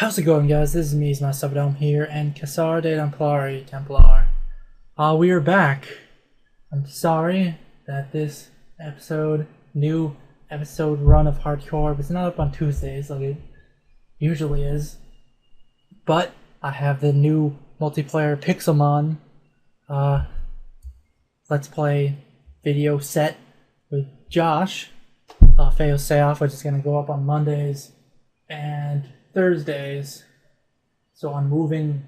How's it going, guys? This is me, my Subdome here, and Cassar de Templari Templar. We are back. I'm sorry that this new episode run of Hardcore was not up on Tuesdays like it usually is. But I have the new multiplayer Pixelmon Let's Play video set with Josh, Feo Seoff, which is going to go up on Mondays and Thursdays. So I'm moving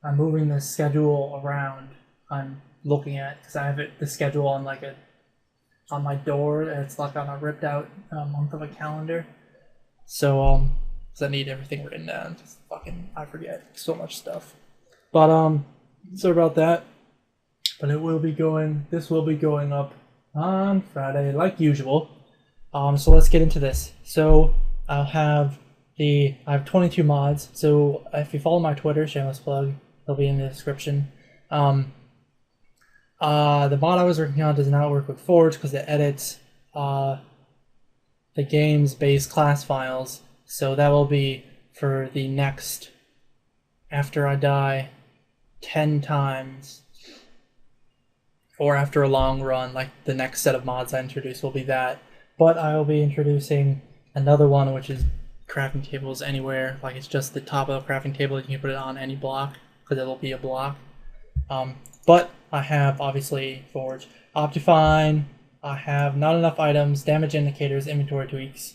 the schedule around. I'm looking at, because I have the schedule on on my door. It's like on a ripped out month of a calendar. So because I need everything written down. Just I forget so much stuff. But sorry about that. But this will be going up on Friday like usual. So let's get into this. So I have 22 mods. So if you follow my Twitter, shameless plug, they'll be in the description. The mod I was working on does not work with Forge because it edits the game's base class files. So that will be for the next, after I die 10 times, or after a long run, like the next set of mods I introduce will be that. But I will be introducing another one, which is crafting tables anywhere. Like, it's just the top of the crafting table. You can put it on any block because it'll be a block. But I have obviously Forge, Optifine. I have not enough items, damage indicators, inventory tweaks,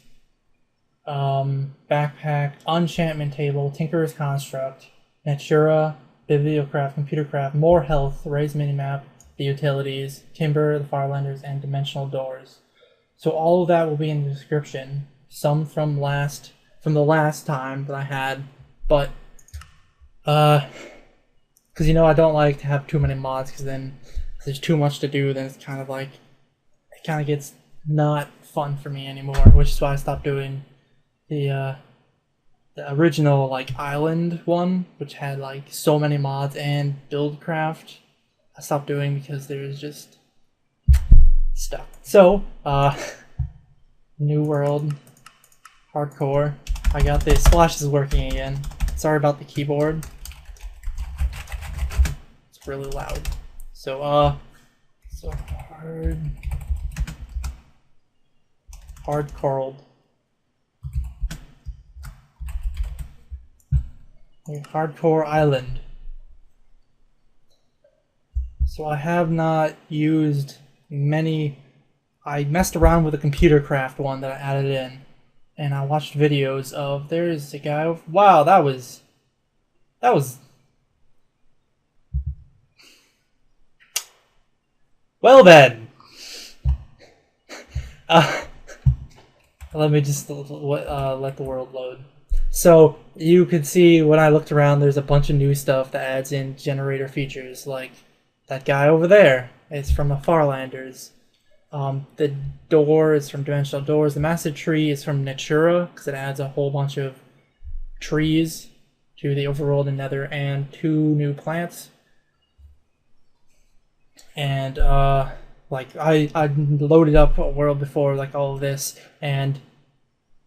backpack, enchantment table, Tinkerer's Construct, Natura, Bibliocraft, Computercraft, more health, raise minimap, the utilities, timber, the Firelanders, and dimensional doors. So all of that will be in the description. Some from the last time that I had, but because I don't like to have too many mods, because then if there's too much to do, then it's kind of gets not fun for me anymore, which is why I stopped doing the original island one, which had so many mods and Buildcraft. I stopped doing because there was just stuff. So New World Hardcore. I got the Splash is working again. Sorry about the keyboard. It's really loud. So hardcore. Hardcore Island. So I have not used many. I messed around with the Computercraft one that I added in, and I watched videos of, there's a guy. Wow, that was. Well then. Let me just let the world load. So you could see when I looked around, there's a bunch of new stuff that adds in generator features, like that guy over there. It's from the Farlanders. The door is from Dimensional Doors. The Massive Tree is from Natura, because it adds a whole bunch of trees to the overworld and Nether, and 2 new plants. And I loaded up a world before all of this, and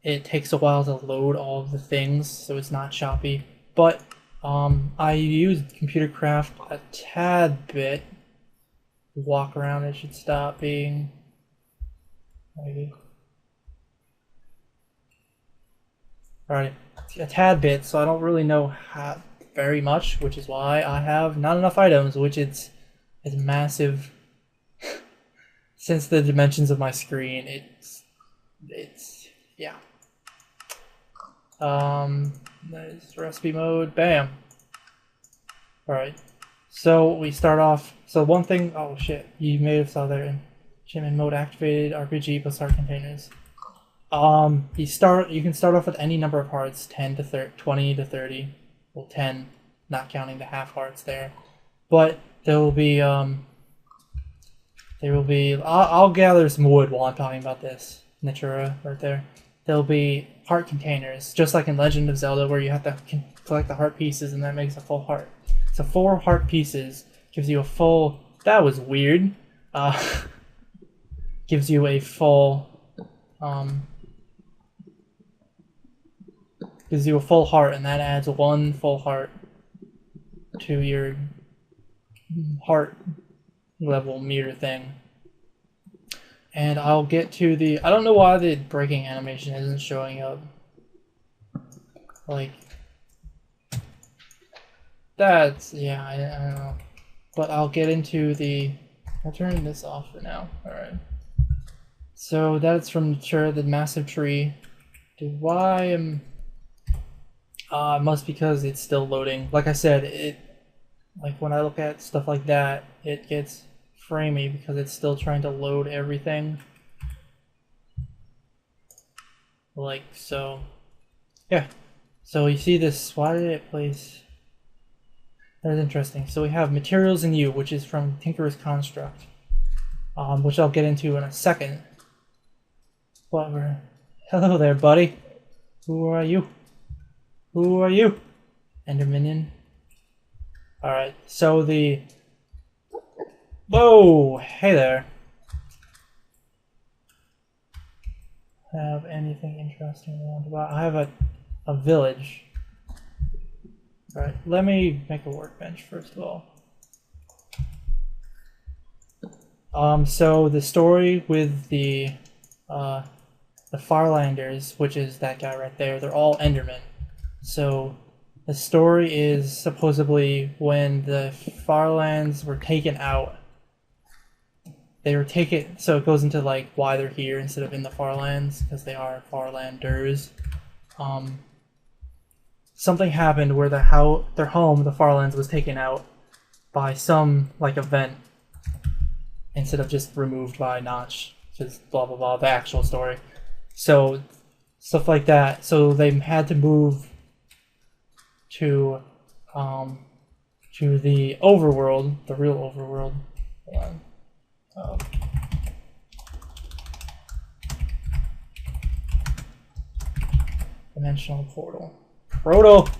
it takes a while to load all of the things, so it's not choppy. But I used Computercraft a tad bit. Walk around, it should stop being maybe. Alright, a tad bit, so I don't really know how very much, which is why I have not enough items, which is massive. Since the dimensions of my screen, it's yeah. There's recipe mode, bam. Alright. So we start off. So one thing. Oh shit! You may have saw there. Enchantment mode activated. RPG plus heart containers. You can start off with any number of hearts, 10 to 30, 20 to 30. Well, 10, not counting the half hearts there. But there will be. I'll gather some wood while I'm talking about this. Natura right there. There'll be heart containers, just like in Legend of Zelda, where you have to collect the heart pieces, and that makes a full heart. So 4 heart pieces gives you a full. That was weird. Gives you a full gives you a full heart, and that adds 1 full heart to your heart level meter thing. And I'll get to the... I don't know why the breaking animation isn't showing up. Like... That's... yeah, I don't know. But I'll get into the... I'll turn this off for now. Alright. So that's from the massive tree. Why am... must because it's still loading. Like I said, it... like when I look at stuff like that, it gets framey because it's still trying to load everything. Like so. Yeah. So you see this, why did it place... That's interesting. So we have Materials in You, which is from Tinker's Construct, which I'll get into in a second. But hello there, buddy. Who are you? Who are you? Ender Minion. Alright, so the... Whoa! Hey there. Have anything interesting around about? I have a village. Alright, let me make a workbench first of all. So the story with the Farlanders, which is that guy right there, they're all Endermen. So the story is supposedly when the Farlands were taken out. They were taken, so it goes into like why they're here instead of in the Farlands, because they are Farlanders. Something happened where their home, the Farlands, was taken out by some like event instead of just removed by Notch. Just blah blah blah, the actual story. So stuff like that. So they had to move to the overworld, the real overworld. Hold on. Dimensional portal. Proto!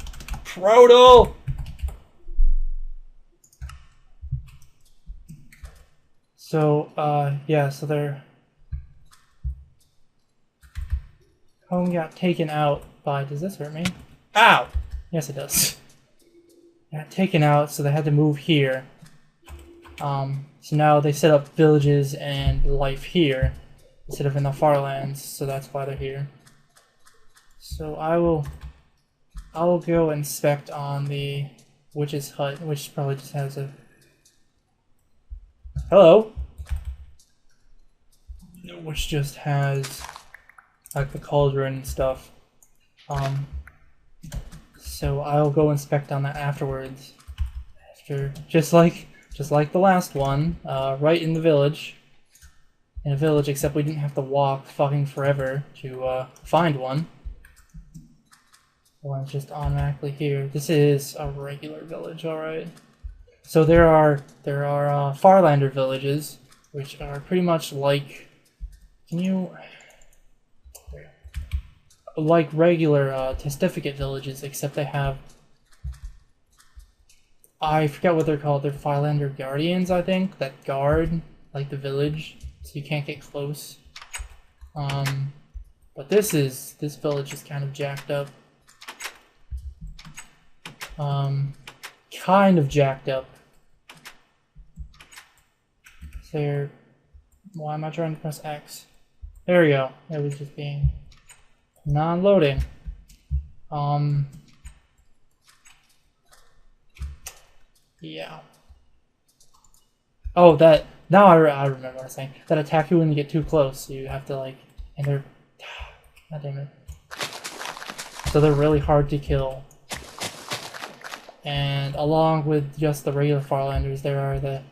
So, yeah, so their home got taken out by... Does this hurt me? Ow! Yes, it does. Got taken out, so they had to move here. So now they set up villages and life here instead of in the Farlands, so that's why they're here. So I'll go inspect on the witch's hut, which probably just has a... Hello? Which just has like the cauldron and stuff. So I'll go inspect on that afterwards. Just like the last one, right in the village. In a village, except we didn't have to walk fucking forever to find one. The one's just automatically here. This is a regular village, alright. So there are Farlander villages, which are pretty much like... like regular testificate villages, except they have... I forget what they're called. They're Farlander Guardians, I think, that guard like the village, so you can't get close. But this village is kind of jacked up. Kind of jacked up. There. Why am I trying to press X? There we go. It was just being non-loading. Yeah. Oh, that. Now I remember what I was saying. That attack you when you get too close. You have to like, and they're. God damn it. So they're really hard to kill. And along with just the regular Farlanders, there are the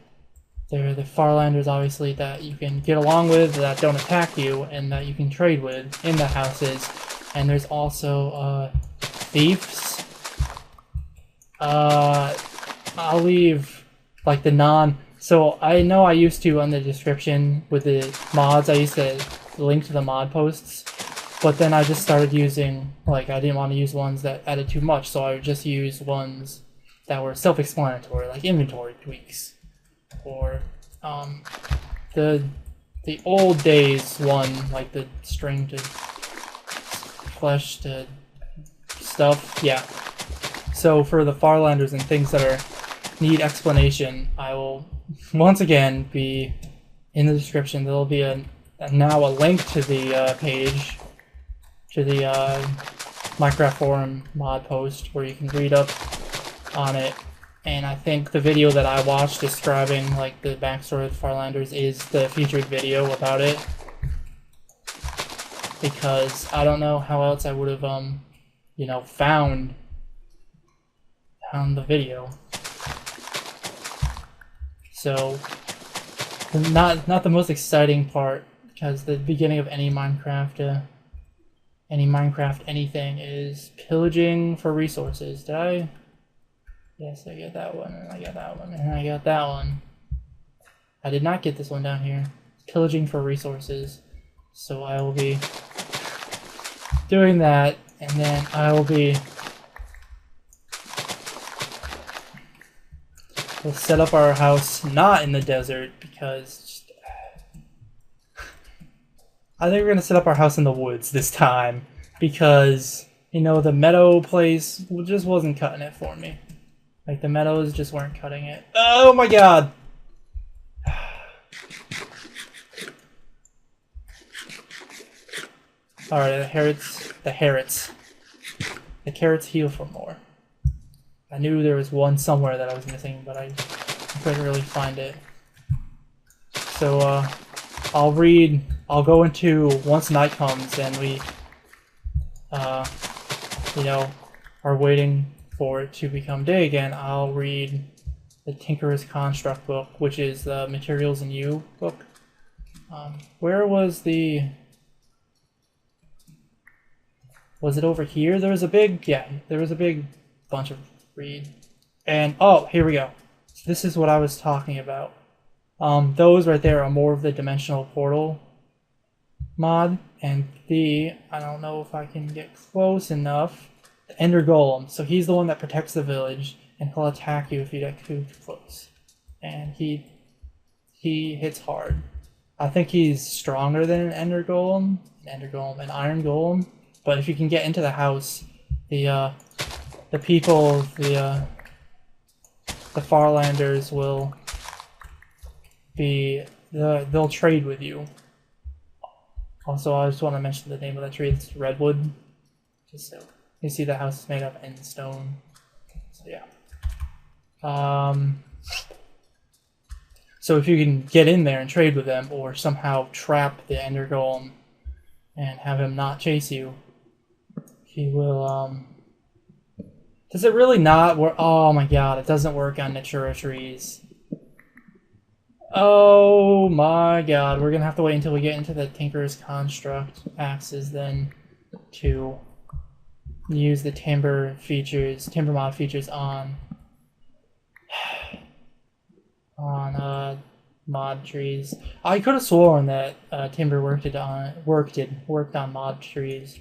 Farlanders, obviously, that you can get along with, that don't attack you, and that you can trade with in the houses. And there's also thieves. I'll leave like the non. So I know I used to on the description with the mods. I used to link to the mod posts, but then I just started using like I didn't want to use ones that added too much, so I would just use ones that were self-explanatory, like inventory tweaks, or the old days one, like the string to flesh to stuff, yeah. So for the Farlanders and things that need explanation, I will once again be in the description. There'll be now a link to the page, to the Minecraft forum mod post where you can read up on it. And I think the video that I watched describing like the backstory of the Farlanders is the featured video about it, because I don't know how else I would have you know, found the video. So not the most exciting part, because the beginning of any Minecraft anything is pillaging for resources. Did I? Yes, I get that one, and I got that one, and I got that one. I did not get this one down here. Pillaging for resources. So I will be doing that, and then I will be... We'll set up our house not in the desert, because... I think we're going to set up our house in the woods this time, because, you know, the meadow place just wasn't cutting it for me. Like, the meadows just weren't cutting it. Oh my god! Alright, the carrots heal for more. I knew there was one somewhere that I was missing, but I couldn't really find it. So, I'll go into, once night comes and we, you know, are waiting for it to become day again, I'll read the Tinker's Construct book, which is the Materials in You book. Where was the... Was it over here? There was a big bunch of read. And, oh, here we go. So this is what I was talking about. Those right there are more of the Dimensional Portal mod, and I don't know if I can get close enough. The Ender Golem. So he's the one that protects the village, and he'll attack you if you get too close. And he hits hard. I think he's stronger than an Ender Golem, an Iron Golem. But if you can get into the house, the people, the Farlanders will be they'll trade with you. Also, I just want to mention the name of that tree. It's redwood. Just so you see, the house is made of in stone. So yeah. So if you can get in there and trade with them, or somehow trap the Ender Golem and have him not chase you, he will. Does it really not work? Oh my god, it doesn't work on Natura trees. Oh my god, we're gonna have to wait until we get into the Tinker's Construct axes then to use the timber mod features on mod trees. I could have sworn that timber worked on mod trees.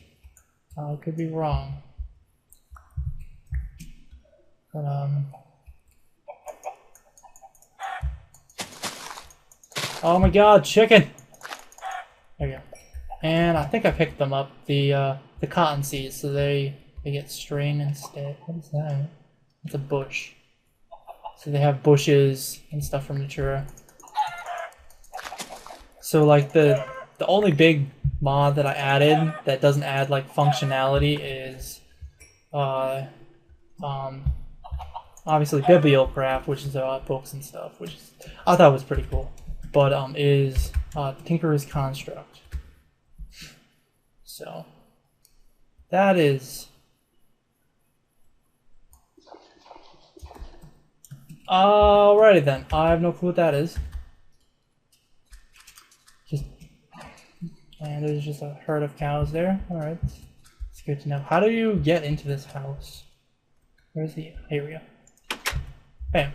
I could be wrong. But oh my god, chicken! There you go. And I think I picked them up, the cotton seeds, so they get strain instead. What is that? It's a bush. So they have bushes and stuff from Natura. So like the only big mod that I added that doesn't add like functionality is obviously Bibliocraft, which is about books and stuff, which I thought was pretty cool. But is Tinker's Construct. So that is alrighty then. I have no clue what that is. And there's just a herd of cows there. Alright. It's good to know. How do you get into this house? Where's the... Here we go. Bam.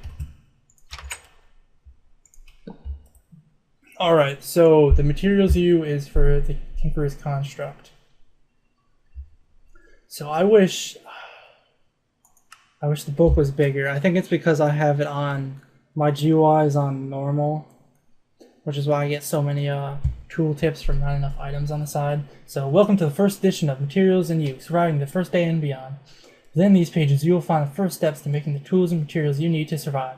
Alright, so the Materials view is for the Tinker's Construct. So I wish the book was bigger. I think it's because I have it on... My GUI is on normal, which is why I get so many tool tips for not enough items on the side. So welcome to the first edition of Materials and You, surviving the first day and beyond. Within these pages, you will find the first steps to making the tools and materials you need to survive.